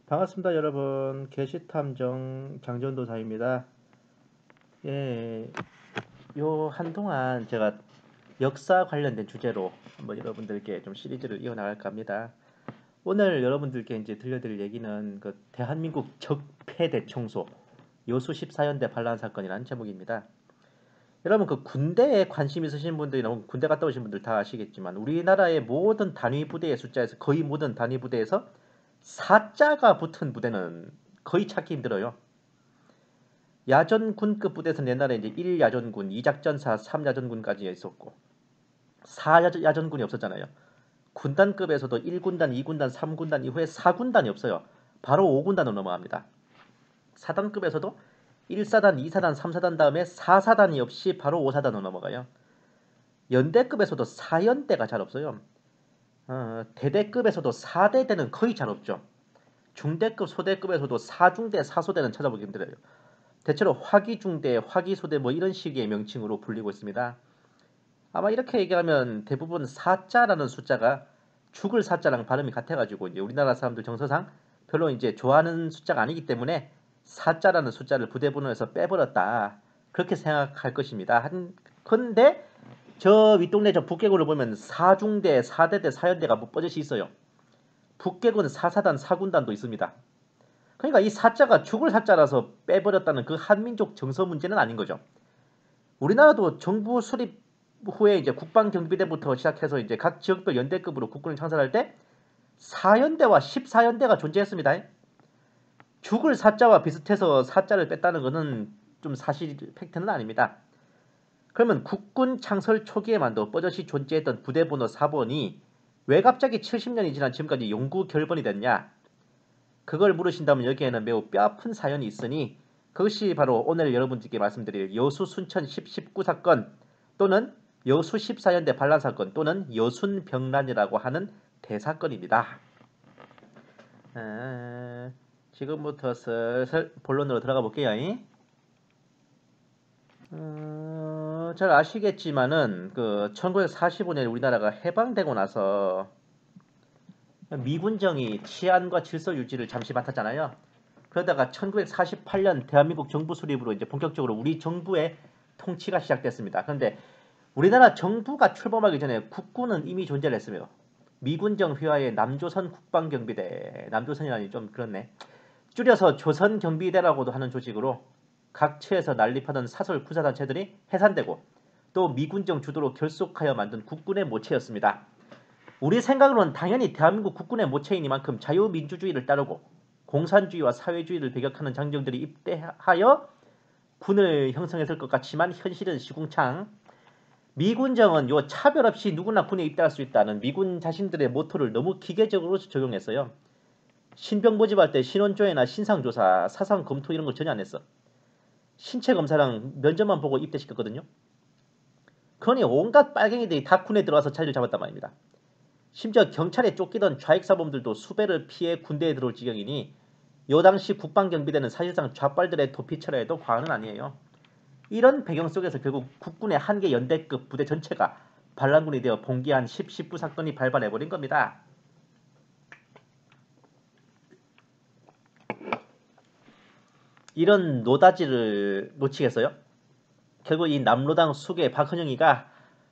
반갑습니다, 여러분. 게시탐정 장전도사입니다. 예, 요 한동안 제가 역사 관련된 주제로 한번 여러분들께 좀 시리즈를 이어나갈까 합니다. 오늘 여러분들께 이제 들려드릴 얘기는 그 대한민국 적폐 대청소 여수 14연대 반란 사건이라는 제목입니다. 여러분 그 군대에 관심 있으신 분들이나 군대 갔다 오신 분들 다 아시겠지만 우리나라의 모든 단위 부대의 숫자에서 거의 모든 단위 부대에서 사자가 붙은 부대는 거의 찾기 힘들어요. 야전군급 부대에서는 옛날에 이제 1야전군, 2작전사, 3야전군까지 있었고 4야전군이 없었잖아요. 군단급에서도 1군단, 2군단, 3군단 이후에 4군단이 없어요. 바로 5군단으로 넘어갑니다. 사단급에서도 1사단, 2사단, 3사단 다음에 4사단이 없이 바로 5사단으로 넘어가요. 연대급에서도 4연대가 잘 없어요. 대대급에서도 4대대는 거의 잘 없죠. 중대급, 소대급에서도 4중대, 4소대는 찾아보기 힘들어요. 대체로 화기중대, 화기소대 뭐 이런 식의 명칭으로 불리고 있습니다. 아마 이렇게 얘기하면 대부분 사자라는 숫자가 죽을 사자랑 발음이 같아가지고 이제 우리나라 사람들 정서상 별로 이제 좋아하는 숫자가 아니기 때문에 사자라는 숫자를 부대번호에서 빼버렸다. 그렇게 생각할 것입니다. 근데 저 윗동네 저 북계군을 보면 4중대, 4대대, 4연대가 뭐 뻗어시 있어요. 북계군 4사단, 4군단도 있습니다. 그러니까 이 사자가 죽을 사자라서 빼버렸다는 그 한민족 정서 문제는 아닌 거죠. 우리나라도 정부 수립 후에 이제 국방경비대부터 시작해서 이제 각 지역별 연대급으로 국군을 창설할 때 4연대와 14연대가 존재했습니다. 죽을 사자와 비슷해서 사자를 뺐다는 것은 좀 사실 팩트는 아닙니다. 그러면 국군 창설 초기에만도 뻗어시 존재했던 부대번호 4번이 왜 갑자기 70년이 지난 지금까지 영구 결번이 됐냐? 그걸 물으신다면 여기에는 매우 뼈아픈 사연이 있으니 그것이 바로 오늘 여러분들께 말씀드릴 여수 순천 1019 사건 또는 여수 14연대 반란 사건 또는 여순병란이라고 하는 대사건입니다. 지금부터 슬슬 본론으로 들어가 볼게요. 잘 아시겠지만은 그 1945년에 우리나라가 해방되고 나서 미군정이 치안과 질서 유지를 잠시 맡았잖아요. 그러다가 1948년 대한민국 정부 수립으로 이제 본격적으로 우리 정부의 통치가 시작됐습니다. 그런데 우리나라 정부가 출범하기 전에 국군은 이미 존재를 했으며 미군정 휘하의 남조선 국방경비대, 남조선이라니 좀 그렇네. 줄여서 조선경비대라고도 하는 조직으로 각처에서 난립하던 사설 군사단체들이 해산되고 또 미군정 주도로 결속하여 만든 국군의 모체였습니다. 우리 생각으로는 당연히 대한민국 국군의 모체이니만큼 자유민주주의를 따르고 공산주의와 사회주의를 배격하는 장정들이 입대하여 군을 형성했을 것 같지만 현실은 시궁창. 미군정은 요 차별 없이 누구나 군에 입대할 수 있다는 미군 자신들의 모토를 너무 기계적으로 적용했어요. 신병 모집할 때 신원조회나 신상조사, 사상 검토 이런 거 전혀 안 했어. 신체 검사랑 면접만 보고 입대시켰거든요. 그러니 온갖 빨갱이들이 다 군에 들어와서 자리를 잡았단 말입니다. 심지어 경찰에 쫓기던 좌익사범들도 수배를 피해 군대에 들어올 지경이니 요 당시 국방경비대는 사실상 좌빨들의 도피처라 해도 과언은 아니에요. 이런 배경 속에서 결국 국군의 한 개 연대급 부대 전체가 반란군이 되어 봉기한 10.19 사건이 발발해버린 겁니다. 이런 노다지를 놓치겠어요? 결국 이 남로당 수계 박헌영이가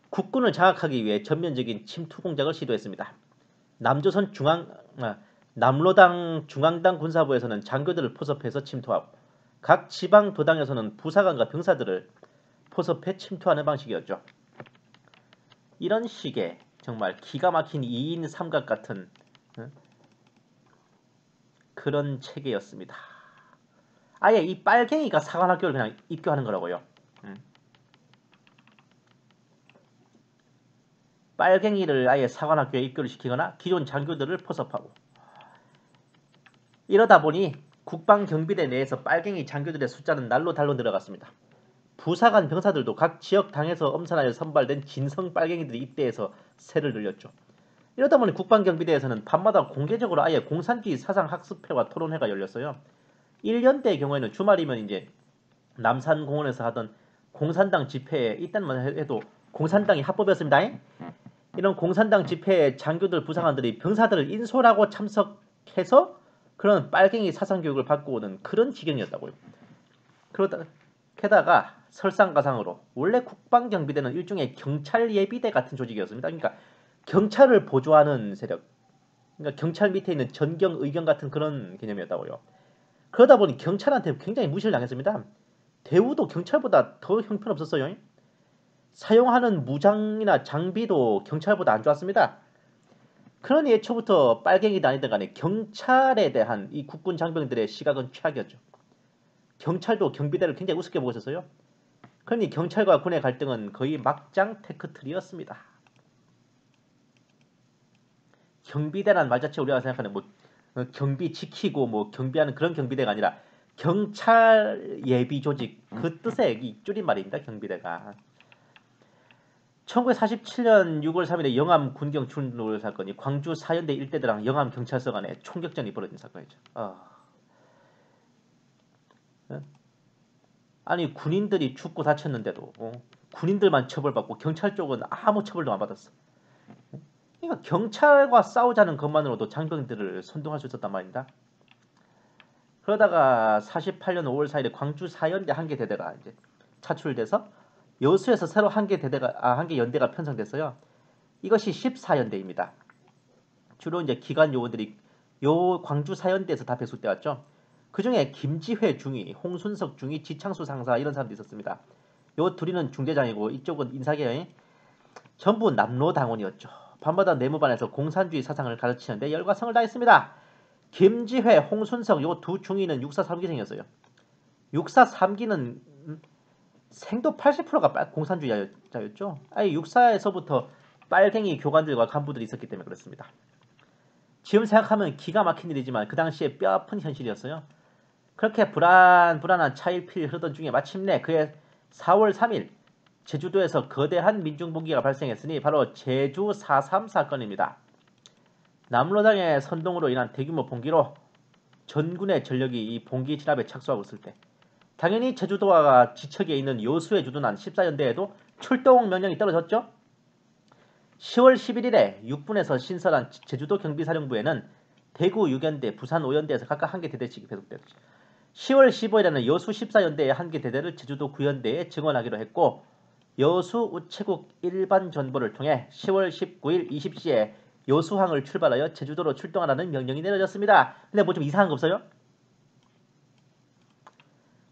국군을 장악하기 위해 전면적인 침투 공작을 시도했습니다. 남로당 중앙당 군사부에서는 장교들을 포섭해서 침투하고 각 지방 도당에서는 부사관과 병사들을 포섭해 침투하는 방식이었죠. 이런 식의 정말 기가 막힌 2인 삼각 같은 그런 체계였습니다. 아예 이 빨갱이가 사관학교를 그냥 입교하는 거라고요. 빨갱이를 아예 사관학교에 입교를 시키거나 기존 장교들을 포섭하고 이러다 보니 국방경비대 내에서 빨갱이 장교들의 숫자는 날로 달로 늘어갔습니다. 부사관 병사들도 각 지역 당에서 엄선하여 선발된 진성 빨갱이들이 입대해서 세를 늘렸죠. 이러다 보니 국방경비대에서는 밤마다 공개적으로 아예 공산주의 사상 학습회와 토론회가 열렸어요. 1년대의 경우에는 주말이면 이제 남산공원에서 하던 공산당 집회에 이때만 해도 공산당이 합법이었습니다. 이런 공산당 집회에 장교들 부상관들이 병사들을 인솔하고 참석해서 그런 빨갱이 사상교육을 받고 오는 그런 지경이었다고요. 게다가 설상가상으로 원래 국방경비대는 일종의 경찰 예비대 같은 조직이었습니다. 그러니까 경찰을 보조하는 세력, 그러니까 경찰 밑에 있는 전경, 의경 같은 그런 개념이었다고요. 그러다 보니 경찰한테 굉장히 무시를 당했습니다. 대우도 경찰보다 더 형편없었어요. 사용하는 무장이나 장비도 경찰보다 안 좋았습니다. 그러니 애초부터 빨갱이 다니던 간에 경찰에 대한 이 국군 장병들의 시각은 최악이었죠. 경찰도 경비대를 굉장히 우습게 보고 있었어요. 그러니 경찰과 군의 갈등은 거의 막장 테크트리였습니다. 경비대란 말 자체 우리가 생각하는 뭐 경비 지키고 뭐 경비하는 그런 경비대가 아니라 경찰 예비 조직 그 뜻의 이 줄임말입니다. 경비대가. 1947년 6월 3일에 영암 군경 충돌 사건이 광주 사연대 일대들랑 영암 경찰서 간에 총격전이 벌어진 사건이죠. 아니 군인들이 죽고 다쳤는데도 군인들만 처벌받고 경찰 쪽은 아무 처벌도 안 받았어. 그러니까 경찰과 싸우자는 것만으로도 장병들을 선동할 수 있었단 말입니다. 그러다가 48년 5월 4일에 광주 사연대 한개 대대가 이제 차출돼서 여수에서 새로 한개 연대가 편성됐어요. 이것이 14연대입니다. 주로 이제 기관 요원들이 요 광주 사연대에서 다 배수돼 왔죠. 그 중에 김지회 중위, 홍순석 중위, 지창수 상사 이런 사람도 있었습니다. 요 둘이는 중대장이고 이쪽은 인사계에 전부 남로당원이었죠. 밤마다 내무반에서 공산주의 사상을 가르치는데 열과 성을 다했습니다. 김지회, 홍순석 요 두 중위는 육사 3기생이었어요. 육사 3기는 생도 80%가 공산주의자였죠. 아니 육사에서부터 빨갱이 교관들과 간부들이 있었기 때문에 그렇습니다. 지금 생각하면 기가 막힌 일이지만 그 당시에 뼈아픈 현실이었어요. 그렇게 불안한 차일피일 흐르던 중에 마침내 그해 4월 3일 제주도에서 거대한 민중봉기가 발생했으니 바로 제주 4.3 사건입니다. 남로당의 선동으로 인한 대규모 봉기로 전군의 전력이 이 봉기 진압에 착수하고 있을 때 당연히 제주도와 지척에 있는 여수에 주둔한 14연대에도 출동 명령이 떨어졌죠. 10월 11일에 육군에서 신설한 제주도 경비사령부에는 대구 6연대, 부산 5연대에서 각각 한 개 대대씩 배속됐죠. 10월 15일에는 여수 14연대의 한 개 대대를 제주도 9연대에 증원하기로 했고 여수 우체국 일반 전보를 통해 10월 19일 20시에 여수항을 출발하여 제주도로 출동하라는 명령이 내려졌습니다. 근데 뭐 좀 이상한 거 없어요?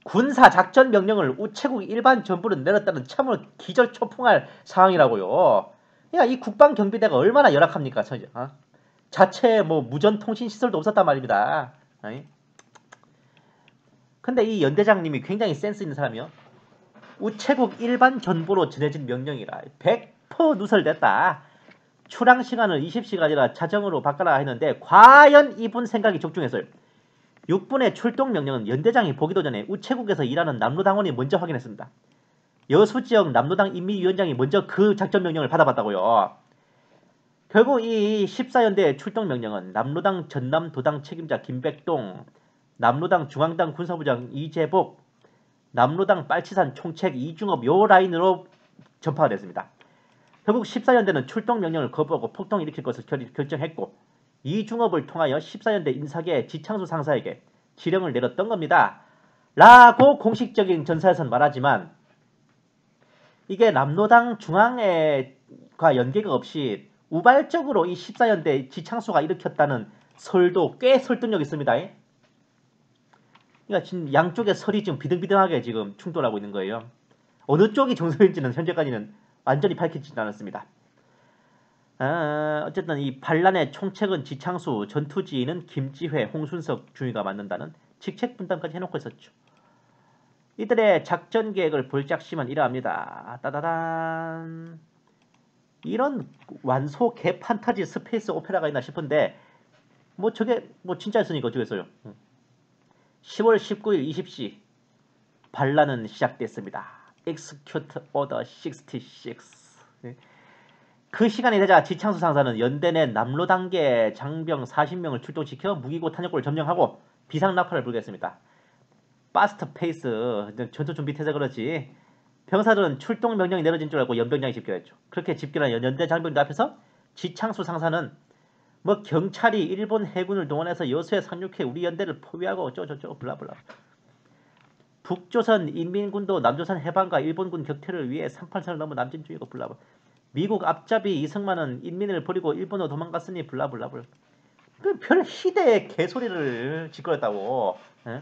군사 작전 명령을 우체국 일반 전부로 내렸다는 참으로 기절초풍할 상황이라고요. 그러니까 이 국방 경비대가 얼마나 열악합니까? 자체 뭐 무전 통신 시설도 없었단 말입니다. 근데 이 연대장님이 굉장히 센스 있는 사람이요. 우체국 일반 전부로 전해진 명령이라 100% 누설됐다. 출항 시간을 20시간이라 자정으로 바꿔라 했는데 과연 이분 생각이 적중했어요. 6분의 출동 명령은 연대장이 보기도 전에 우체국에서 일하는 남로당원이 먼저 확인했습니다. 여수지역 남로당 인민위원장이 먼저 그 작전 명령을 받아봤다고요. 결국 이 14연대 출동 명령은 남로당 전남도당 책임자 김백동, 남로당 중앙당 군사부장 이재복, 남로당 빨치산 총책 이중업 요 라인으로 전파가 됐습니다. 결국 14연대는 출동 명령을 거부하고 폭동을 일으킬 것을 결정했고 이중업을 통하여 14연대 인사계 지창수 상사에게 지령을 내렸던 겁니다. 라고 공식적인 전사에서는 말하지만 이게 남로당 중앙과 연계가 없이 우발적으로 이 14연대 지창수가 일으켰다는 설도 꽤 설득력 있습니다. 그러니까 지금 양쪽의 설이 지금 비등비등하게 지금 충돌하고 있는 거예요. 어느 쪽이 정설인지는 현재까지는 완전히 밝혀지지 않았습니다. 어쨌든 이 반란의 총책은 지창수, 전투지휘는 김지회, 홍순석 중위가 맡는다는 직책 분담까지 해놓고 있었죠. 이들의 작전 계획을 볼작심은 이러합니다. 따다단. 이런 완소 개 판타지 스페이스 오페라가 있나 싶은데 뭐 저게 뭐 진짜였으니까 어쩌겠어요. 10월 19일 20시 반란은 시작됐습니다. Execute Order 66. 그 시간이 되자 지창수 상사는 연대 내 남로단계 장병 40명을 출동시켜 무기고 탄약고를 점령하고 비상낙하를 불게 했습니다. 파스트 페이스 전투 준비 태세 그렇지 병사들은 출동 명령이 내려진 줄 알고 연병장이 집결했죠. 그렇게 집결한 연대 장병들 앞에서 지창수 상사는 뭐 경찰이 일본 해군을 동원해서 여수에 상륙해 우리 연대를 포위하고 어쩌고저쩌고 블라블라. 북조선 인민군도 남조선 해방과 일본군 격퇴를 위해 38선을 넘어 남진 중이고 블라블라. 미국 앞잡이 이승만은 인민을 버리고 일본으로 도망갔으니 블라블라블. 그 별 희대의 개소리를 짓거렸다고. 에?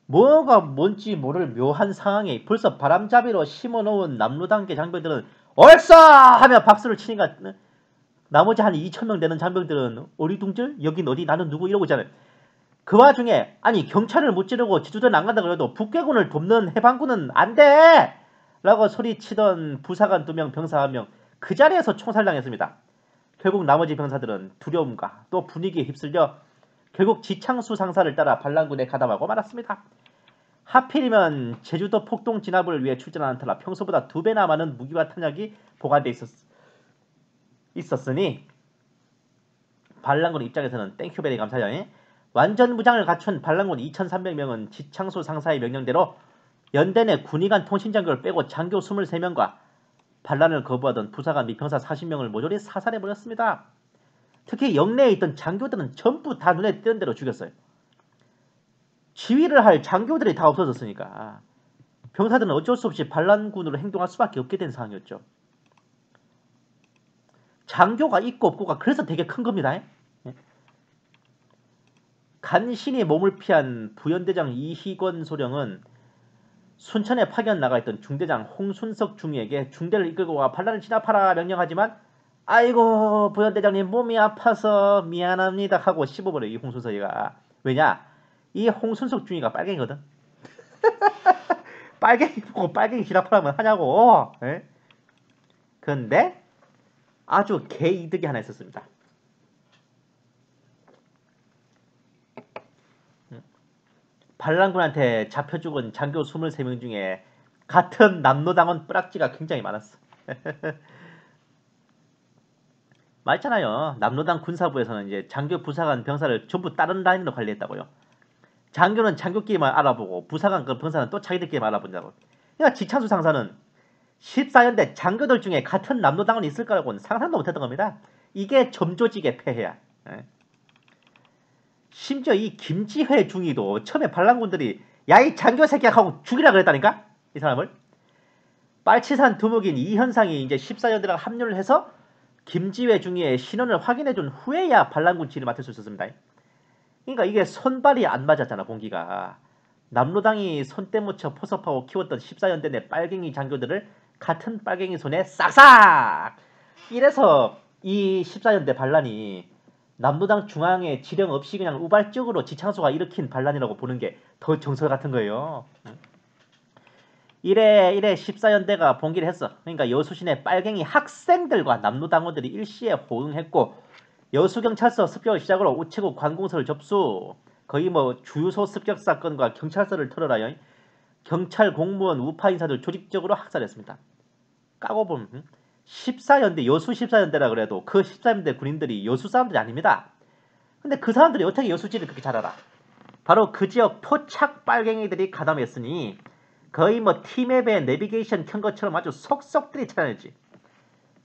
뭐가 뭔지 모를 묘한 상황에 벌써 바람잡이로 심어놓은 남로단계 장병들은 얼싸 하며 박수를 치니까 나머지 한 2,000명 되는 장병들은 어리둥절? 여긴 어디 나는 누구 이러고 있잖아요. 그 와중에 아니 경찰을 못 지르고 지주대는 안 간다 그래도 북괴군을 돕는 해방군은 안 돼! 라고 소리치던 부사관 2명 병사 1명 그 자리에서 총살당했습니다. 결국 나머지 병사들은 두려움과 또 분위기에 휩쓸려 결국 지창수 상사를 따라 반란군에 가담하고 말았습니다. 하필이면 제주도 폭동 진압을 위해 출전하는 터라 평소보다 2배나 많은 무기와 탄약이 보관돼 있었으니 반란군 입장에서는 땡큐베리 감사해요. 완전 무장을 갖춘 반란군 2,300명은 지창수 상사의 명령대로 연대 내 군의관 통신장교를 빼고 장교 23명과 반란을 거부하던 부사관 및 병사 40명을 모조리 사살해버렸습니다. 특히 영내에 있던 장교들은 전부 다 눈에 띄는 대로 죽였어요. 지휘를 할 장교들이 다 없어졌으니까 병사들은 어쩔 수 없이 반란군으로 행동할 수밖에 없게 된 상황이었죠. 장교가 있고 없고가 그래서 되게 큰 겁니다. 간신히 몸을 피한 부연대장 이희권 소령은 순천에 파견 나가 있던 중대장 홍순석 중위에게 중대를 이끌고 와 반란을 진압하라 명령하지만 아이고 부연대장님 몸이 아파서 미안합니다 하고 씹어버려요. 이 홍순석이가. 왜냐? 이 홍순석 중위가 빨갱이거든. 빨갱이 보고 빨갱이 진압하라면 하냐고. 에? 근데 아주 개이득이 하나 있었습니다. 반란군한테 잡혀 죽은 장교 23명 중에 같은 남로당원 뿌락지가 굉장히 많았어. 말했잖아요. 남로당 군사부에서는 이제 장교 부사관 병사를 전부 다른 라인으로 관리했다고요. 장교는 장교끼리만 알아보고 부사관 그 병사는 또 자기들끼리만 알아본다고. 그러니까 지창수 상사는 14년대 장교들 중에 같은 남로당원이 있을 거라고는 상상도 못했던 겁니다. 이게 점조직의 폐해야. 심지어 이 김지회 중위도 처음에 반란군들이 야 이 장교 새끼야 하고 죽이라 그랬다니까 이 사람을. 빨치산 두목인 이현상이 이제 14년대랑 합류를 해서 김지회 중위의 신원을 확인해준 후에야 반란군 지휘를 맡을 수 있었습니다. 그러니까 이게 손발이 안 맞았잖아 봉기가. 남로당이 손때 묻혀 포섭하고 키웠던 14년대 내 빨갱이 장교들을 같은 빨갱이 손에 싹싹. 이래서 이 14년대 반란이 남로당 중앙에 지령 없이 그냥 우발적으로 지창수가 일으킨 반란이라고 보는 게 더 정설 같은 거예요. 이래 14연대가 봉기를 했어. 그러니까 여수시내 빨갱이 학생들과 남로당원들이 일시에 호응했고 여수경찰서 습격을 시작으로 우체국 관공서를 접수. 거의 뭐 주유소 습격 사건과 경찰서를 털어라요. 경찰 공무원 우파 인사들 조직적으로 학살했습니다. 까고 보면 14연대 여수 14연대라 그래도 그 14연대 군인들이 여수 사람들이 아닙니다. 근데 그 사람들이 어떻게 여수지를 그렇게 잘 알아? 바로 그 지역 토착 빨갱이들이 가담했으니 거의 뭐 티맵에 내비게이션 켠 것처럼 아주 속속들이 찾아냈지.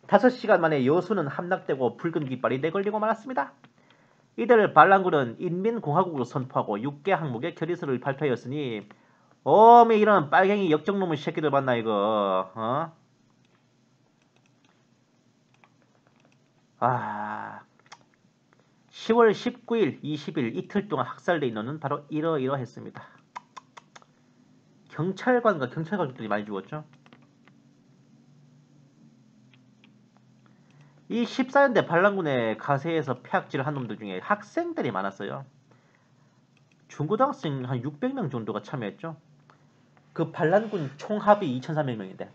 5시간 만에 여수는 함락되고 붉은 깃발이 내걸리고 말았습니다. 이들 반란군은 인민공화국으로 선포하고 6개 항목의 결의서를 발표하였으니 어미 이런 빨갱이 역적놈의 새끼들 봤나 이거. 어? 10월 19일, 20일 이틀 동안 학살된 인원은 바로 이러이러했습니다. 경찰관과 경찰관들이 많이 죽었죠. 이 14년대 반란군의 가세에서 폐악질을 한 놈들 중에 학생들이 많았어요. 중고등학생 한 600명 정도가 참여했죠. 그 반란군 총합이 2,300명인데.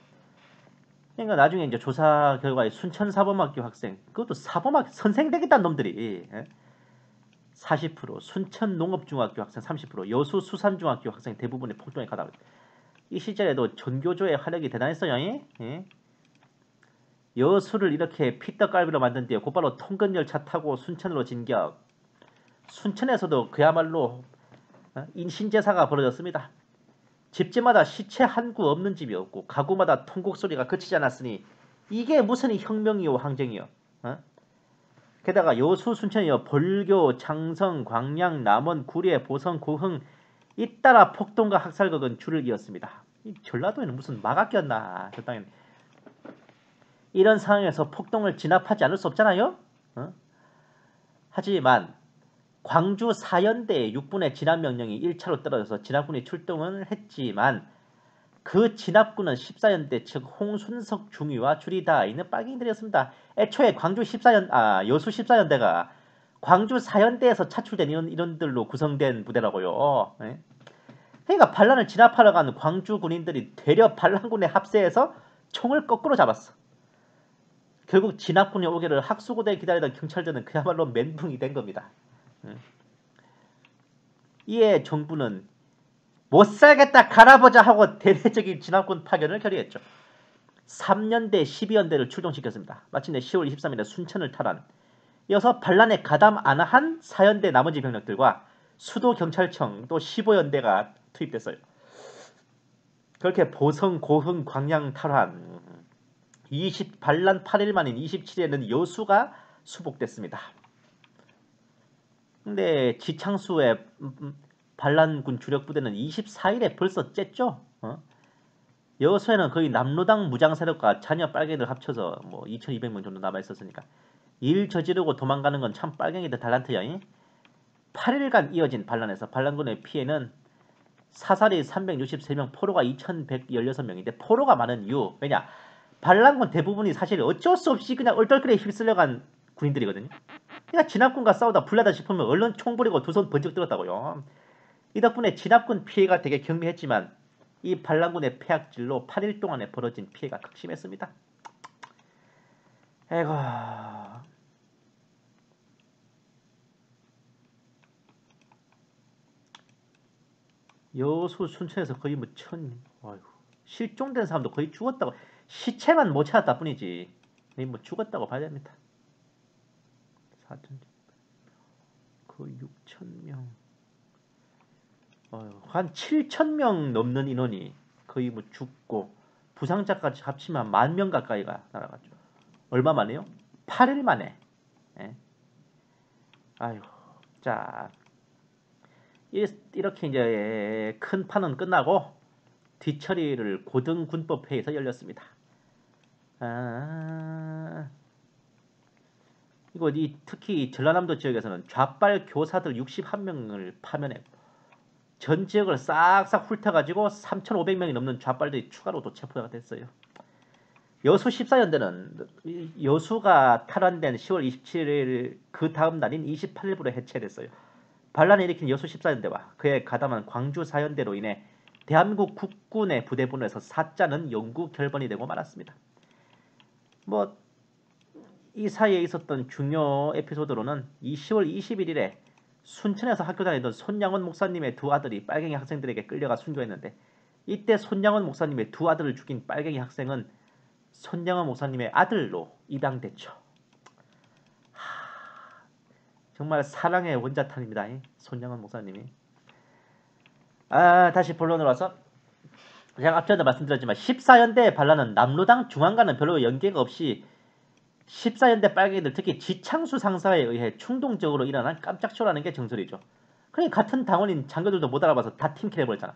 그러니까 나중에 이제 조사 결과에 순천사범학교 학생, 그것도 사범학 선생 되겠다는 놈들이 40%, 순천농업중학교 학생 30%, 여수수산중학교 학생 대부분의 폭동에 가담. 이 시절에도 전교조의 활약이 대단했어요. 예? 여수를 이렇게 피떡갈비로 만든 뒤에 곧바로 통근열차 타고 순천으로 진격. 순천에서도 그야말로 인신제사가 벌어졌습니다. 집집마다 시체 한 구 없는 집이 없고 가구마다 통곡 소리가 그치지 않았으니 이게 무슨 혁명이요 항쟁이요. 게다가 여수, 순천이요 벌교, 창성, 광양, 남원, 구례, 보성, 고흥 잇따라 폭동과 학살극은 줄을 이었습니다. 이 전라도에는 무슨 마가 꼈나 저 땅에는. 이런 상황에서 폭동을 진압하지 않을 수 없잖아요. 하지만 광주 사연대의 육군의 진압 명령이 1차로 떨어져서 진압군이 출동을 했지만 그 진압군은 14연대 즉 홍순석 중위와 줄이 다 있는 빨갱이들이었습니다. 애초에 여수 14연대가 광주 사연대에서 차출된 인원들로 구성된 부대라고요. 네? 그러니까 반란을 진압하러 간 광주 군인들이 되려 반란군의 합세해서 총을 거꾸로 잡았어. 결국 진압군이 오기를 학수고대에 기다리던 경찰들은 그야말로 멘붕이 된 겁니다. 이에 정부는 못살겠다 갈아보자 하고 대대적인 진압군 파견을 결의했죠. 3년대 12연대를 출동시켰습니다. 마침내 10월 23일에 순천을 탈환. 이어서 반란에 가담 안 한 4연대 나머지 병력들과 수도경찰청 또 15연대가 투입됐어요. 그렇게 보성, 고흥, 광양 탈환. 반란 8일 만인 27일에는 여수가 수복됐습니다. 근데 지창수의 반란군 주력 부대는 24일에 벌써 쨌죠. 여수에는 거의 남로당 무장 세력과 잔여 빨갱이들 합쳐서 뭐 2,200명 정도 남아 있었으니까 일 저지르고 도망가는 건 참 빨갱이들 달란트야. 8일간 이어진 반란에서 반란군의 피해는 사살이 363명, 포로가 2,116명인데 포로가 많은 이유 왜냐? 반란군 대부분이 사실 어쩔 수 없이 그냥 얼떨결에 휩쓸려간 군인들이거든요. 그냥 진압군과 싸우다 불나다 싶으면 얼른 총 부리고 두 손 번쩍 들었다고요. 이 덕분에 진압군 피해가 되게 경미했지만 이 반란군의 폐악질로 8일 동안에 벌어진 피해가 극심했습니다. 에고 여수 순천에서 거의 뭐 실종된 사람도 거의 죽었다고 시체만 못 찾았다 뿐이지 거의 뭐 죽었다고 봐야 됩니다. 4,000 거의 6,000명 한 7,000명 넘는 인원이 거의 뭐 죽고 부상자까지 합치면 10,000명 가까이가 날아갔죠. 얼마 만에요? 8일 만에. 예? 아유, 자 이렇게 이제 큰 판은 끝나고 뒤처리를 고등군법회의에서 열렸습니다. 이거 특히 전라남도 지역에서는 좌빨 교사들 61명을 파면했고 전 지역을 싹싹 훑어가지고 3,500명이 넘는 좌빨들이 추가로 또 체포가 됐어요. 여수 14연대는 여수가 탈환된 10월 27일 그 다음 날인 28일부로 해체됐어요. 반란을 일으킨 여수 14연대와 그에 가담한 광주 4연대로 인해 대한민국 국군의 부대분에서 사자는 영구 결번이 되고 말았습니다. 뭐 이 사이에 있었던 중요 에피소드로는 10월 21일에 순천에서 학교 다니던 손양원 목사님의 두 아들이 빨갱이 학생들에게 끌려가 순교했는데 이때 손양원 목사님의 두 아들을 죽인 빨갱이 학생은 손양원 목사님의 아들로 입양됐죠. 정말 사랑의 원자탄입니다. 손양원 목사님이. 다시 본론으로 와서 제가 앞전에 말씀드렸지만 14연대의 반란은 남로당 중앙과는 별로 연계가 없이 14연대 빨갱이들 특히 지창수 상사에 의해 충동적으로 일어난 깜짝쇼라는 게 정설이죠. 그러니까 같은 당원인 장교들도 못 알아봐서 다 팀킬해버렸잖아.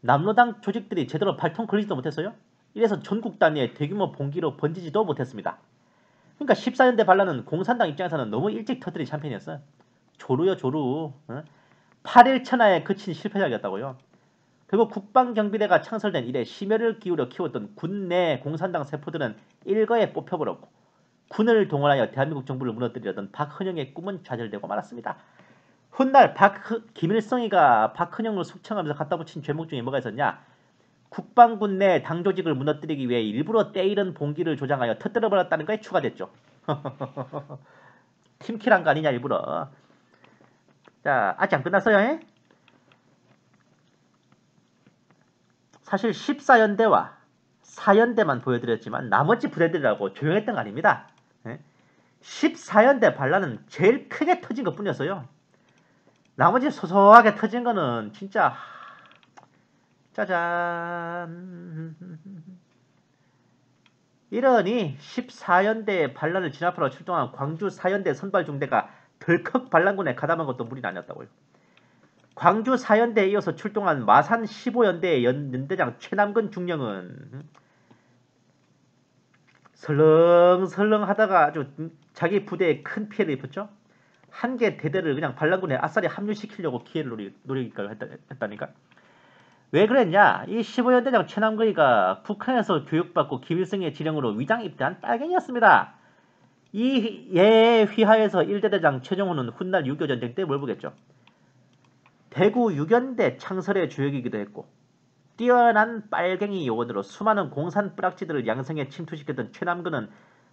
남로당 조직들이 제대로 발통 걸리지도 못했어요. 이래서 전국 단위의 대규모 봉기로 번지지도 못했습니다. 그러니까 14연대 반란은 공산당 입장에서는 너무 일찍 터뜨린 샴페인이었어요. 조루요 조루. 8일 천하에 그친 실패작이었다고요. 그리고 국방경비대가 창설된 이래 심혈을 기울여 키웠던 군내 공산당 세포들은 일거에 뽑혀버렸고 군을 동원하여 대한민국 정부를 무너뜨리려던 박헌영의 꿈은 좌절되고 말았습니다. 훗날 김일성이가 박헌영을 숙청하면서 갖다 붙인 죄목 중에 뭐가 있었냐? 국방군 내 당조직을 무너뜨리기 위해 일부러 때이른 봉기를 조장하여 터뜨려버렸다는 거에 추가됐죠. 팀킬한 거 아니냐 일부러. 자, 아직 안 끝났어요. 사실 14연대와 4연대만 보여드렸지만 나머지 부대들이라고 조용했던 거 아닙니다. 14연대 반란은 제일 크게 터진 것 뿐이었어요. 나머지 소소하게 터진 거는 진짜 짜잔. 이러니 14연대의 반란을 진압하러 출동한 광주 4연대 선발중대가 덜컥 반란군에 가담한 것도 무리는 아니었다고요. 광주 4연대에 이어서 출동한 마산 15연대의 연대장 최남근 중령은 설렁설렁 하다가 아주 자기 부대에 큰 피해를 입었죠. 한 개 대대를 그냥 반란군에 아싸리 합류시키려고 기회를 노리기까지 했다니까. 왜 그랬냐? 이 15연대장 최남근이가 북한에서 교육받고 김일성의 지령으로 위장 입대한 빨갱이였습니다. 이 예에 휘하에서 1대대장 최정호는 훗날 6.25 전쟁 때 뭘 보겠죠? 대구 6연대 창설의 주역이기도 했고 뛰어난 빨갱이 요원으로 수많은 공산 뿌락지들을 양성에 침투시켰던 최남근은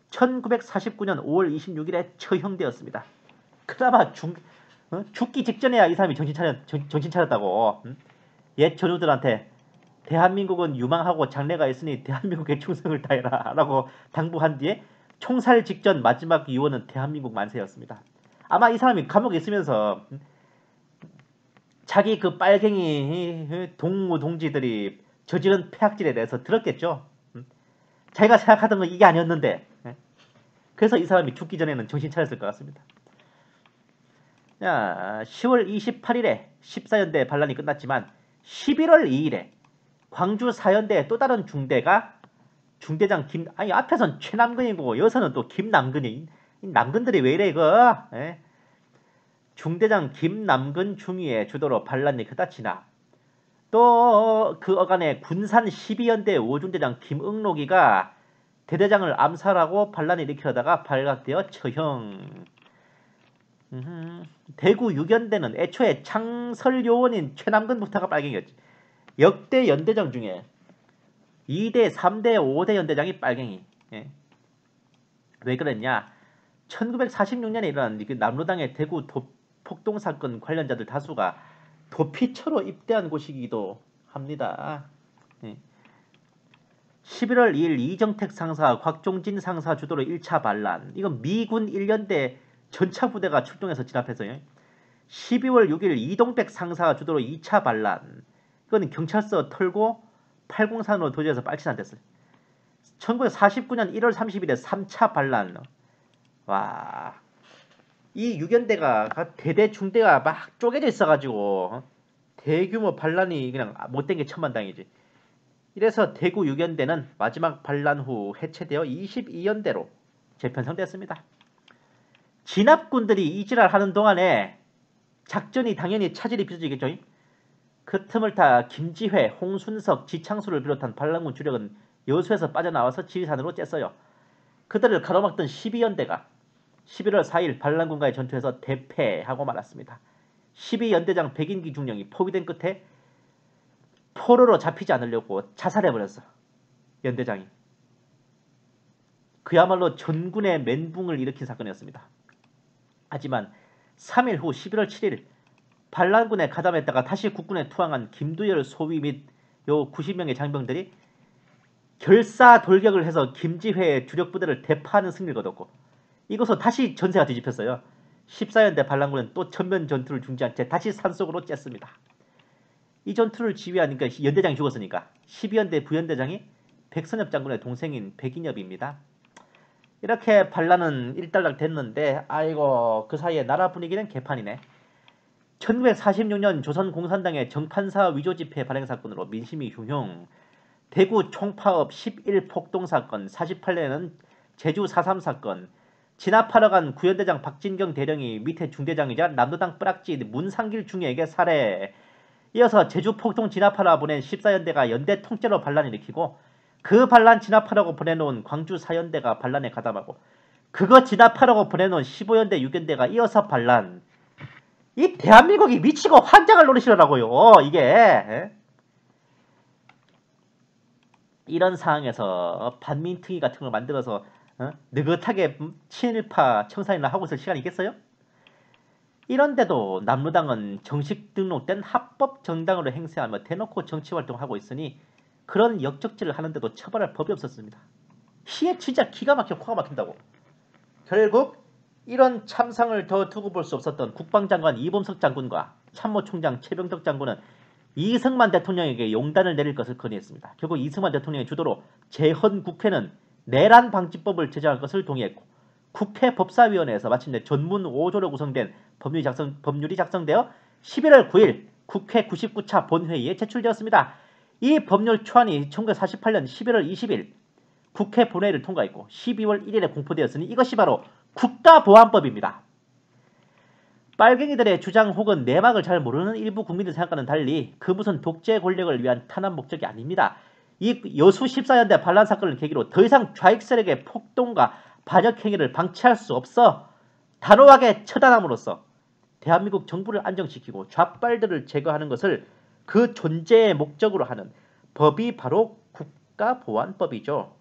1949년 5월 26일에 처형되었습니다. 그나마 죽기 직전에야 이 사람이 정신 차렸다고. 옛 전우들한테 대한민국은 유망하고 장래가 있으니 대한민국에 충성을 다해라 라고 당부한 뒤에 총살 직전 마지막 유언은 대한민국 만세였습니다. 아마 이 사람이 감옥에 있으면서 자기 그 빨갱이 동무 동지들이 저지른 폐악질에 대해서 들었겠죠. 자기가 생각하던 건 이게 아니었는데. 그래서 이 사람이 죽기 전에는 정신 차렸을 것 같습니다. 자, 10월 28일에 14연대 반란이 끝났지만 11월 2일에 광주 4연대의 또 다른 중대가 중대장 앞에선 최남근이고 여기서는 또 김남근이. 남근들이 왜 이래 이거. 중대장 김남근 중위의 주도로 반란이 휘달치나 또 그 어간에 군산 12연대 5중대장 김응록이가 대대장을 암살하고 반란을 일으키려다가 발각되어 처형. 대구 6연대는 애초에 창설요원인 최남근부터가 빨갱이였지. 역대 연대장 중에 2대, 3대, 5대 연대장이 빨갱이. 왜 그랬냐? 1946년에 일어난 남로당의 대구 폭동사건 관련자들 다수가 도피처로 입대한 곳이기도 합니다. 11월 2일 이정택 상사, 곽종진 상사 주도로 1차 반란. 이건 미군 1연대 전차 부대가 출동해서 진압했어요. 12월 6일 이동백 상사 주도로 2차 반란. 이건 경찰서 털고 803으로 도주해서 빨치산됐어요. 1949년 1월 30일에 3차 반란. 와, 이 6연대가 대대 중대가 막 쪼개져 있어가지고 대규모 반란이 그냥 못된 게 천만다행이지. 이래서 대구 6연대는 마지막 반란 후 해체되어 22연대로 재편성됐습니다. 진압군들이 이지랄 하는 동안에 작전이 당연히 차질이 빚어지겠죠. 그 틈을 타 김지회, 홍순석, 지창수를 비롯한 반란군 주력은 여수에서 빠져나와서 지리산으로 쬐어요. 그들을 가로막던 12연대가 11월 4일 반란군과의 전투에서 대패하고 말았습니다. 12연대장 백인기 중령이 포위된 끝에 포로로 잡히지 않으려고 자살해버렸어. 연대장이. 그야말로 전군의 멘붕을 일으킨 사건이었습니다. 하지만 3일 후 11월 7일 반란군에 가담했다가 다시 국군에 투항한 김두열 소위 및 요 90명의 장병들이 결사돌격을 해서 김지회의 주력 부대를 대파하는 승리를 거뒀고 이것으로 다시 전세가 뒤집혔어요. 14연대 반란군은 또 전면 전투를 중지한 채 다시 산속으로 쬐습니다. 이 전투를 지휘하니까 연대장이 죽었으니까 12연대 부연대장이 백선엽 장군의 동생인 백인엽입니다. 이렇게 반란은 일단락 됐는데 아이고 그 사이에 나라 분위기는 개판이네. 1946년 조선공산당의 정판사 위조집회 발행사건으로 민심이 흉흉. 대구 총파업 11폭동사건, 48년에는 제주 4.3 사건, 진압하러 간 구연대장 박진경 대령이 밑에 중대장이자 남도당 뿌락지 문상길 중위에게 살해. 이어서 제주 폭동 진압하러 보낸 14연대가 연대 통째로 반란을 일으키고 그 반란 진압하라고 보내놓은 광주 4연대가 반란에 가담하고 그거 진압하라고 보내놓은 15연대 6연대가 이어서 반란. 이 대한민국이 미치고 환장을 노리시더라고요. 이게. 이런 상황에서 반민특위 같은 걸 만들어서 느긋하게 친일파 청산이나 하고 있을 시간이 있겠어요? 이런데도 남로당은 정식 등록된 합법 정당으로 행세하며 대놓고 정치활동하고 있으니 그런 역적질을 하는데도 처벌할 법이 없었습니다. 이게 진짜 기가 막혀 코가 막힌다고. 결국 이런 참상을 더 두고 볼 수 없었던 국방장관 이범석 장군과 참모총장 최병덕 장군은 이승만 대통령에게 용단을 내릴 것을 건의했습니다. 결국 이승만 대통령의 주도로 재헌국회는 내란 방지법을 제정할 것을 동의했고 국회 법사위원회에서 마침내 전문 5조로 구성된 법률이 작성되어 11월 9일 국회 99차 본회의에 제출되었습니다. 이 법률 초안이 1948년 11월 20일 국회 본회의를 통과했고 12월 1일에 공포되었으니 이것이 바로 국가보안법입니다. 빨갱이들의 주장 혹은 내막을 잘 모르는 일부 국민들 생각과는 달리 그 무슨 독재 권력을 위한 탄압 목적이 아닙니다. 이 여수 14연대 반란 사건을 계기로 더 이상 좌익 세력의 폭동과 반역 행위를 방치할 수 없어 단호하게 처단함으로써 대한민국 정부를 안정시키고 좌빨들을 제거하는 것을 그 존재의 목적으로 하는 법이 바로 국가보안법이죠.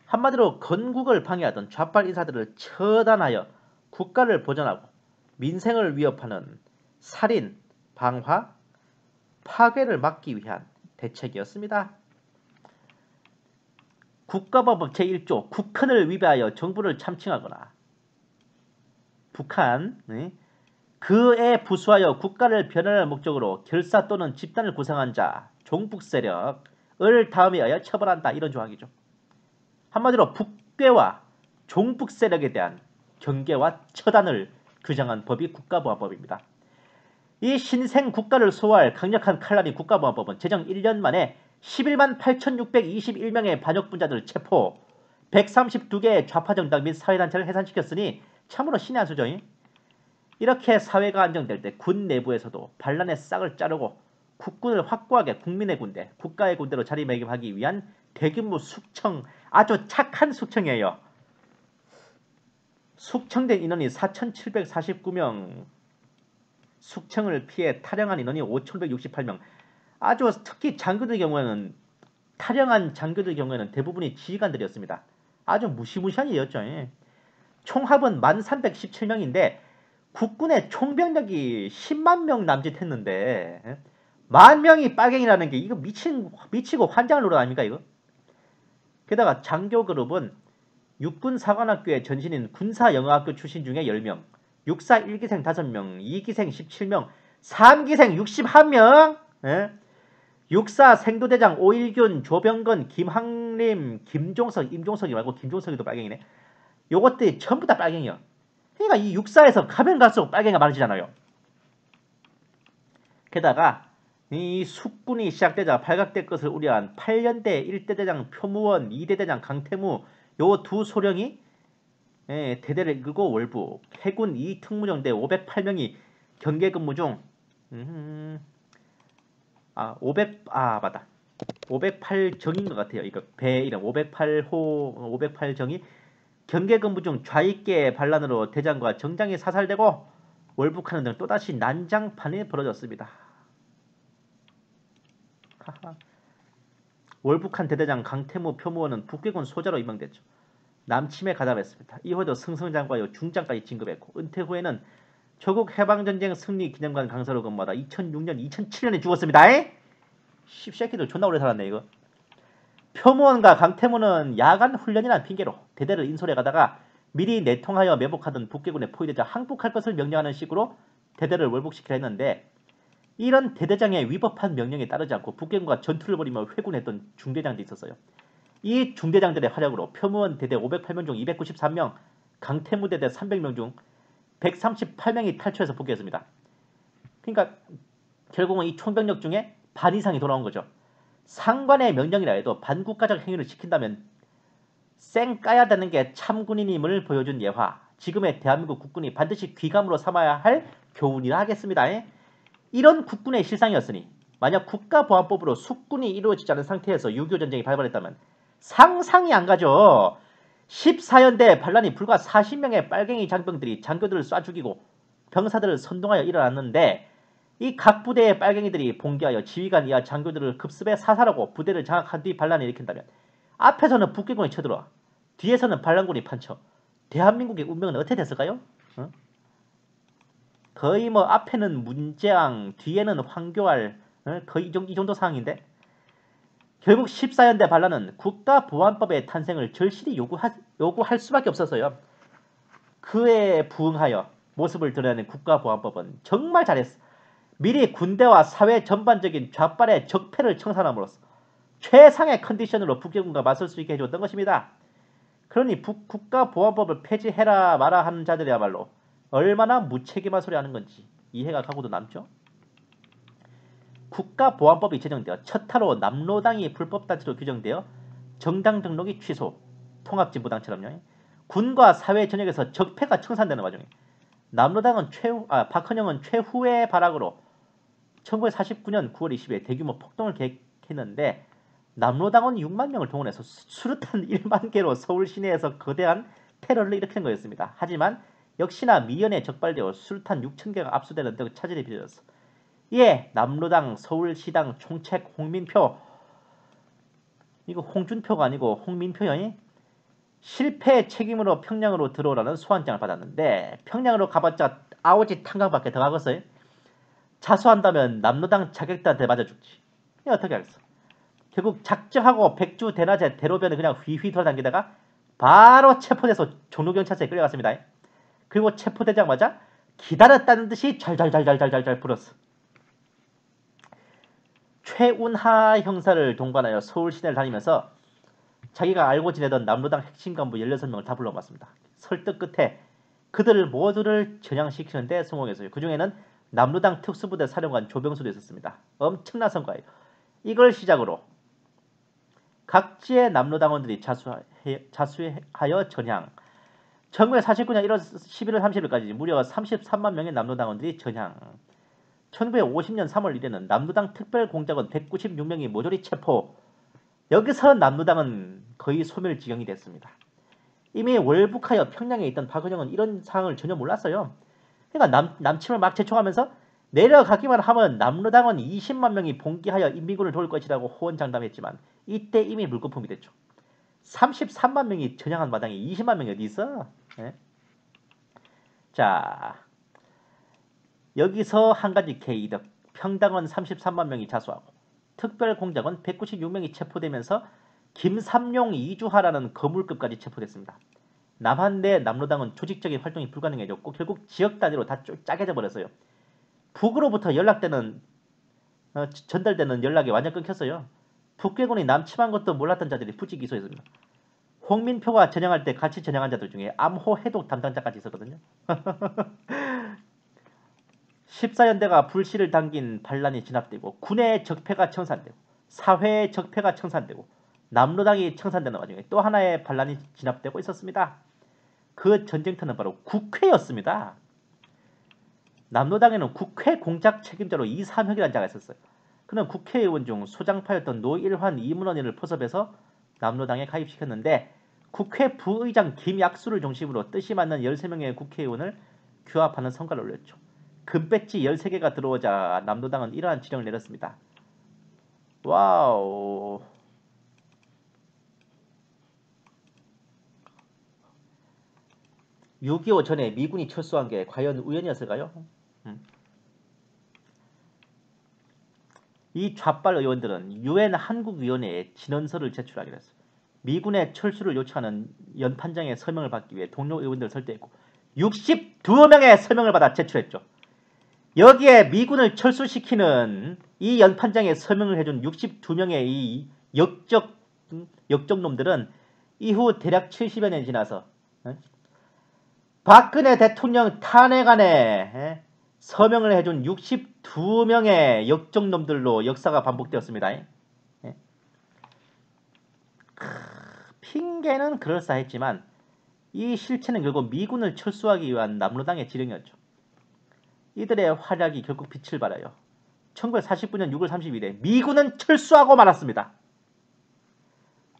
한마디로 건국을 방해하던 좌빨 인사들을 처단하여 국가를 보전하고 민생을 위협하는 살인, 방화, 파괴를 막기 위한 대책이었습니다. 국가보안법 제1조 국헌을 위배하여 정부를 참칭하거나 북한 그에 부수하여 국가를 변환할 목적으로 결사 또는 집단을 구성한 자 종북세력을 다음에 하여 처벌한다. 이런 조항이죠. 한마디로 북괴와 종북세력에 대한 경계와 처단을 규정한 법이 국가보안법입니다. 이 신생 국가를 소화할 강력한 칼날인 국가보안법은 제정 1년 만에 11만 8,621명의 반역분자들을 체포, 132개의 좌파정당 및 사회단체를 해산시켰으니 참으로 신의 한 수죠. 이렇게 사회가 안정될 때 군 내부에서도 반란의 싹을 자르고 국군을 확고하게 국민의 군대, 국가의 군대로 자리매김하기 위한 대규모 숙청, 아주 착한 숙청이에요. 숙청된 인원이 4,749명, 숙청을 피해 탈영한 인원이 5,168명. 아주 특히 장교들 경우에는 탈영한 장교들 경우에는 대부분이 지휘관들이었습니다. 아주 무시무시한 일이었죠. 총합은 1,317명인데 국군의 총병력이 10만 명 남짓했는데 10,000명이 빨갱이라는 게 이거 미치고 환장을 노릇 아닙니까 이거? 게다가 장교 그룹은 육군사관학교의 전신인 군사영어학교 출신 중에 10명, 육사 1기생 5명, 2기생 17명, 3기생 61명, 육사 생도대장 오일균, 조병건, 김항림, 김종석, 임종석이 말고 김종석이도 빨갱이네. 요것들이 전부 다 빨갱이야. 그러니까 이 육사에서 가면 갈수록 빨갱이가 많아지잖아요. 게다가 이 숙군이 시작되자 발각될 것을 우려한 8년대 1대 대장 표무원, 2대 대장 강태무 요 두 소령이 대대를 이끌고 월북, 해군 2특무정대 508명이 경계 근무 중 508정인 것 같아요. 이거 배 이름 508호 508정이 경계 근무 중 좌익계 반란으로 대장과 정장이 사살되고 월북하는 등 또다시 난장판이 벌어졌습니다. 월북한 대대장 강태무 표무원은 북괴군 소자로 임명됐죠. 남침에 가담했습니다. 이후에도 승승장과요 중장까지 진급했고 은퇴 후에는 조국 해방전쟁 승리 기념관 강사로 근무하다 2006년, 2007년에 죽었습니다. 씹새끼들 존나 오래 살았네 이거. 표무원과 강태무는 야간 훈련이라는 핑계로 대대를 인솔해 가다가 미리 내통하여 매복하던 북괴군에 포위되자 항복할 것을 명령하는 식으로 대대를 월북시키려 했는데 이런 대대장의 위법한 명령에 따르지 않고 북괴군과 전투를 벌이며 회군했던 중대장도 있었어요. 이 중대장들의 활약으로 표무원 대대 508명 중 293명, 강태무 대대 300명 중 138명이 탈출해서 복귀했습니다. 그러니까 결국은 이 총병력 중에 반 이상이 돌아온 거죠. 상관의 명령이라 해도 반국가적 행위를 시킨다면 쌩 까야 되는 게 참군인임을 보여준 예화. 지금의 대한민국 국군이 반드시 귀감으로 삼아야 할 교훈이라 하겠습니다. 이런 국군의 실상이었으니 만약 국가보안법으로 숙군이 이루어지지 않은 상태에서 6.25 전쟁이 발발했다면 상상이 안 가죠. 14연대 반란이 불과 40명의 빨갱이 장병들이 장교들을 쏴 죽이고 병사들을 선동하여 일어났는데 이 각 부대의 빨갱이들이 봉기하여 지휘관 이하 장교들을 급습해 사살하고 부대를 장악한 뒤 반란을 일으킨다면 앞에서는 북괴군이 쳐들어와 뒤에서는 반란군이 판쳐 대한민국의 운명은 어떻게 됐을까요? 거의 뭐 앞에는 문재앙 뒤에는 황교안 거의 이 정도 상황인데 결국 14연대 반란은 국가보안법의 탄생을 절실히 요구할 수밖에 없었어요. 그에 부응하여 모습을 드러내는 국가보안법은 정말 잘했어. 미리 군대와 사회 전반적인 좌빨의 적폐를 청산함으로써 최상의 컨디션으로 북경군과 맞설 수 있게 해줬던 것입니다. 그러니 국가보안법을 폐지해라 마라 하는 자들이야말로 얼마나 무책임한 소리 하는 건지 이해가 가고도 남죠. 국가보안법이 제정되어 첫 하로 남로당이 불법단체로 규정되어 정당 등록이 취소, 통합진보당처럼요. 군과 사회 전역에서 적폐가 청산되는 와중에 남로당은 박헌영은 최후의 발악으로 1949년 9월 20일 대규모 폭동을 계획했는데 남로당은 6만 명을 동원해서 수류탄 1만 개로 서울 시내에서 거대한 테러를 일으킨 거였습니다. 하지만 역시나 미연에 적발되어 수류탄 6천 개가 압수되는 등 차질이 빚어졌어. 이에 남로당 서울시당 총책 홍민표, 이거 홍준표가 아니고 홍민표요, 실패 책임으로 평양으로 들어오라는 소환장을 받았는데 평양으로 가봤자 아오지 탄광밖에 더 가겠어요. 자수한다면 남로당 자객들한테 맞아 죽지. 어떻게 하겠어. 결국 작정하고 백주 대낮에 대로변을 그냥 휘휘 돌아다니다가 바로 체포돼서 종로경찰서에 끌려갔습니다. 그리고 체포되자마자 기다렸다는 듯이 잘잘잘잘잘잘 불었어. 최운하 형사를 동반하여 서울 시내를 다니면서 자기가 알고 지내던 남로당 핵심 간부 16명을 다 불러봤습니다. 설득 끝에 그들을 모두를 전향시키는 데 성공했어요. 그 중에는 남로당 특수부대 사령관 조병수도 있었습니다. 엄청난 성과예요. 이걸 시작으로 각지의 남로당원들이 자수하여 전향. 1949년 11월 30일까지 무려 33만 명의 남로당원들이 전향. 1950년 3월 1일에는 남로당 특별공작원 196명이 모조리 체포. 여기서 남로당은 거의 소멸지경이 됐습니다. 이미 월북하여 평양에 있던 박헌영은 이런 상황을 전혀 몰랐어요. 그러니까 남침을 막 재촉하면서 내려가기만 하면 남로당은 20만 명이 봉기하여 인민군을 도울 것이라고 호언장담했지만 이때 이미 물거품이 됐죠. 33만 명이 전향한 마당에 20만 명이 어디 있어? 네? 자, 여기서 한 가지 개이득. 평당은 33만 명이 자수하고 특별공작원 196명이 체포되면서 김삼룡 이주하라는 거물급까지 체포됐습니다. 남한 내 남로당은 조직적인 활동이 불가능해졌고 결국 지역 단위로 다 짜개져 버렸어요. 북으로부터 전달되는 연락이 완전 끊겼어요. 북괴군이 남침한 것도 몰랐던 자들이 부지 기소했습니다. 홍민표가 전향할 때 같이 전향한 자들 중에 암호 해독 담당자까지 있었거든요. 14연대가 불씨를 당긴 반란이 진압되고 군의 적폐가 청산되고 사회의 적폐가 청산되고 남로당이 청산되는 와중에 또 하나의 반란이 진압되고 있었습니다. 그 전쟁터는 바로 국회였습니다. 남로당에는 국회 공작 책임자로 이삼혁이라는 자가 있었어요. 그는 국회의원 중 소장파였던 노일환, 이문원이를 포섭해서 남로당에 가입시켰는데 국회 부의장 김약수를 중심으로 뜻이 맞는 13명의 국회의원을 규합하는 성과를 올렸죠. 금배지 13개가 들어오자 남로당은 이러한 지령을 내렸습니다. 와우. (6.25) 전에 미군이 철수한 게 과연 우연이었을까요? 이 좌빨 의원들은 유엔 한국위원회에 진언서를 제출하기로 했어요. 미군의 철수를 요청하는 연판장의 서명을 받기 위해 동료 의원들을 설득했고 62명의 서명을 받아 제출했죠. 여기에 미군을 철수시키는 이 연판장에 서명을 해준 62명의 이 역적놈들은 이후 대략 70여 년이 지나서 박근혜 대통령 탄핵안에 서명을 해준 62명의 역적놈들로 역사가 반복되었습니다. 핑계는 그럴싸했지만 이 실체는 결국 미군을 철수하기 위한 남로당의 지령이었죠. 이들의 활약이 결국 빛을 발하여 1949년 6월 30일에 미군은 철수하고 말았습니다.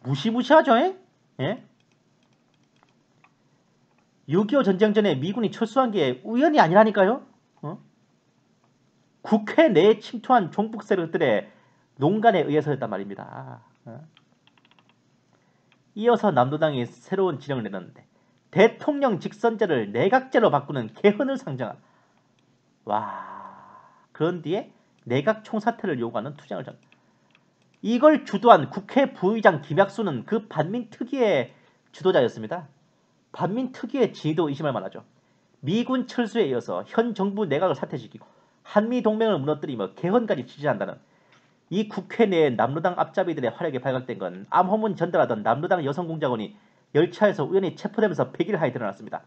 무시무시하죠? 예? 6.25 전쟁 전에 미군이 철수한 게 우연이 아니라니까요. 국회 내에 침투한 종북 세력들의 농간에 의해서였단 말입니다. 이어서 남로당이 새로운 지령을 내놨는데 대통령 직선제를 내각제로 바꾸는 개헌을 상정한 와, 그런 뒤에 내각 총사퇴를 요구하는 투쟁을 전. 이걸 주도한 국회 부의장 김약수는 그 반민특위의 주도자였습니다. 반민특위의 지위도 의심할 만하죠. 미군 철수에 이어서 현 정부 내각을 사퇴시키고 한미동맹을 무너뜨리며 개헌까지 지지한다는 이 국회 내에 남로당 앞잡이들의 활약이 발각된 건 암호문 전달하던 남로당 여성공작원이 열차에서 우연히 체포되면서 폐기를 드러났습니다.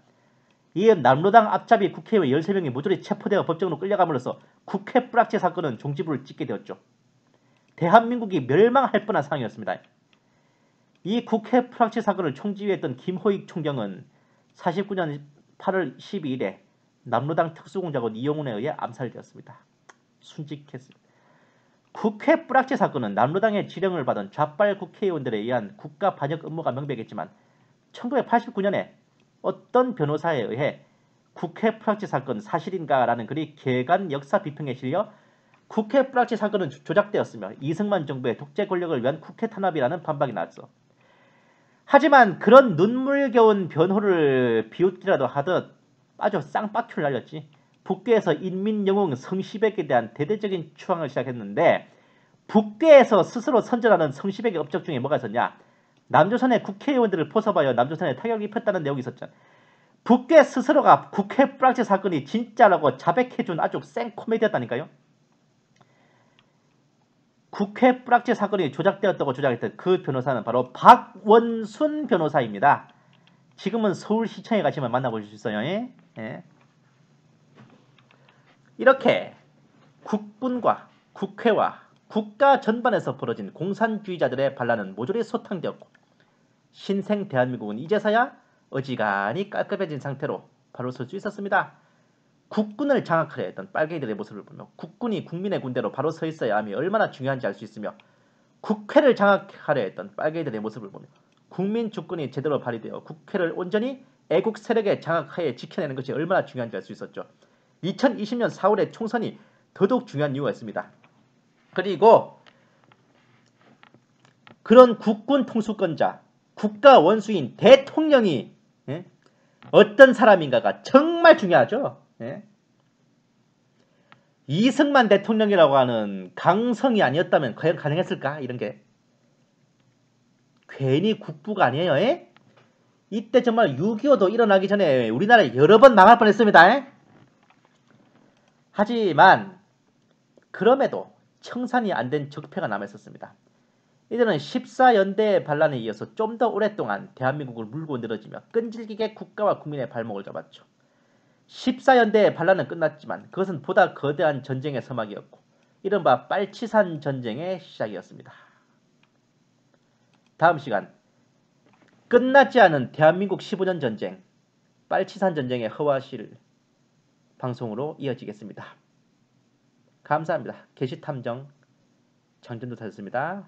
이에 남로당 앞잡이 국회의원 13명이 모조리 체포되어 법정으로 끌려감으로써 국회 뿌락지 사건은 종지부를 찍게 되었죠. 대한민국이 멸망할 뻔한 상황이었습니다. 이 국회 뿌락지 사건을 총지휘했던 김호익 총경은 49년 8월 12일에 남로당 특수공작원 이용훈에 의해 암살되었습니다. 순직했습니다. 국회 뿌락지 사건은 남로당의 지령을 받은 좌빨 국회의원들에 의한 국가 반역 음모가 명백했지만 1989년에 어떤 변호사에 의해 국회 뿌락지 사건 사실인가라는 글이 개간 역사 비평에 실려 국회 뿌락지 사건은 조작되었으며 이승만 정부의 독재 권력을 위한 국회 탄압이라는 반박이 나왔어. 하지만 그런 눈물겨운 변호를 비웃기라도 하듯 아주 쌍바퀴를 날렸지. 북괴에서 인민영웅 성시백에 대한 대대적인 추앙을 시작했는데 북괴에서 스스로 선전하는 성시백의 업적 중에 뭐가 있었냐. 남조선의 국회의원들을 포섭하여 남조선에 타격을 입혔다는 내용이 있었죠. 북괴 스스로가 국회 뿌락지 사건이 진짜라고 자백해준 아주 생 코미디였다니까요. 국회 뿌락지 사건이 조작되었다고 주장했던 그 변호사는 바로 박원순 변호사입니다. 지금은 서울시청에 가시면 만나보실 수 있어요. 예. 이렇게 국군과 국회와 국가 전반에서 벌어진 공산주의자들의 반란은 모조리 소탕되었고 신생 대한민국은 이제서야 어지간히 깔끔해진 상태로 바로 설 수 있었습니다. 국군을 장악하려 했던 빨갱이들의 모습을 보며 국군이 국민의 군대로 바로 서 있어야 함이 얼마나 중요한지 알 수 있으며 국회를 장악하려 했던 빨갱이들의 모습을 보며 국민 주권이 제대로 발휘되어 국회를 온전히 애국 세력의 장악하에 지켜내는 것이 얼마나 중요한지 알 수 있었죠. 2020년 4월에 총선이 더더욱 중요한 이유가 있습니다. 그리고 그런 국군 통수권자, 국가 원수인 대통령이 어떤 사람인가가 정말 중요하죠. 이승만 대통령이라고 하는 강성이 아니었다면 과연 가능했을까? 이런 게 괜히 국부가 아니에요. 이때 정말 6.25도 일어나기 전에 우리나라 여러 번 망할 뻔했습니다. 하지만 그럼에도 청산이 안 된 적폐가 남아있었습니다. 이들은 14연대 반란에 이어서 좀 더 오랫동안 대한민국을 물고 늘어지며 끈질기게 국가와 국민의 발목을 잡았죠. 14연대의 반란은 끝났지만 그것은 보다 거대한 전쟁의 서막이었고 이른바 빨치산 전쟁의 시작이었습니다. 다음 시간 끝나지 않은 대한민국 15년 전쟁 빨치산 전쟁의 허와실 방송으로 이어지겠습니다. 감사합니다. 게시탐정 장전도사였습니다.